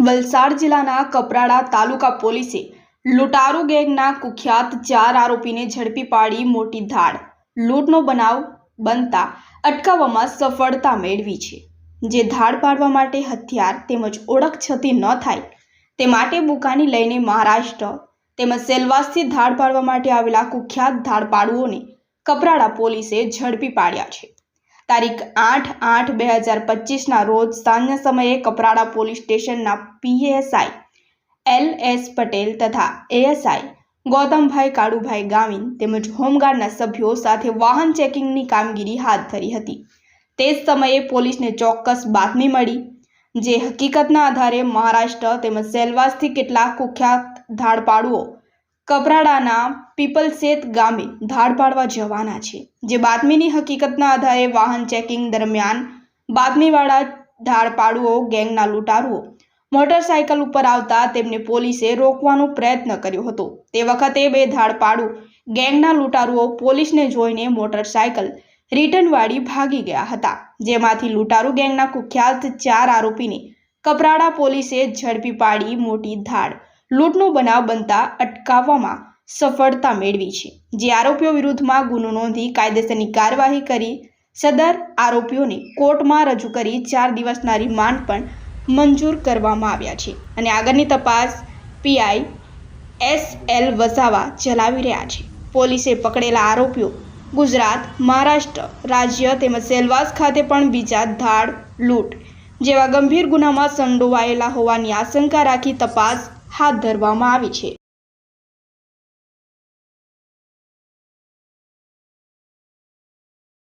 વલસાડ જિલ્લાના કપરાડા તાલુકા પોલીસે લૂંટારૂ ગેંગના કુખ્યાત 4 આરોપીને ઝડપી પાડી મોટી ધાડ લૂંટનો બનાવ બનતા અટકાવવામાં સફળતા મેળવી છે। જે ધાડ પાડવા માટે હથિયાર તેમજ ઓળખ છતી ન થાય તે માટે બુકાની લઈને મહારાષ્ટ્ર તેમજ સેલવાસથી ધાડ પાડવા માટે આવેલા કુખ્યાત ધાડપાડુઓને કપરાડા પોલીસે ઝડપી પાડ્યા છે। તારીખ 8/8/2025 રોજ સાંજના સમયે કપરાડા પોલીસ સ્ટેશનના પીએસઆઈ એલ.એસ. પટેલ તથા એએસઆઈ ગૌતમભાઈ કાળુભાઈ ગાવિન તેમજ હોમગાર્ડના સભ્યો સાથે વાહન ચેકિંગની કામગીરી હાથ ધરી હતી। તે જ સમયે પોલીસને ચોક્કસ બાતમી મળી, જે હકીકતના આધારે મહારાષ્ટ્ર તેમજ સેલવાસથી કેટલાક કુખ્યાત ધાડપાડુઓ કપરાડાના પીપલસેત ગામે ધાડ પાડવા જવાના છે। જે બાતમીની હકીકતના આધારે વાહન ચેકિંગ દરમિયાન બાતમીવાળા ધાડપાડુઓ ગેંગના લૂંટારુઓ મોટરસાયકલ ઉપર આવતા તેમને પોલીસે રોકવાનો પ્રયત્ન કર્યો હતો। તે વખતે બે ધાડપાડુ ગેંગના લૂંટારુઓ પોલીસને જોઈને મોટરસાયકલ રિટર્ન વાળી ભાગી ગયા હતા, જેમાંથી લૂંટારૂ ગેંગના કુખ્યાત 4 આરોપીને કપરાડા પોલીસે ઝડપી પાડી મોટી ધાડ લૂંટનો બનાવ બનતા અટકાવવામાં સફળતા મેળવી છે। જે આરોપીઓ વિરુદ્ધમાં ગુનો નોંધી કાયદેસરની કાર્યવાહી કરી સદર આરોપીઓને કોર્ટમાં રજૂ કરી 4 દિવસના રિમાન્ડ પણ મંજૂર કરવામાં આવ્યા છે અને આગળની તપાસ પીઆઈ એસ.એલ. વસાવા ચલાવી રહ્યા છે। પોલીસે પકડેલા આરોપીઓ ગુજરાત, મહારાષ્ટ્ર રાજ્ય તેમજ સેલવાસ ખાતે પણ બીજા ધાડ લૂંટ જેવા ગંભીર ગુનામાં સંડોવાયેલા હોવાની આશંકા રાખી તપાસ હાથ ધરવામાં આવી છે।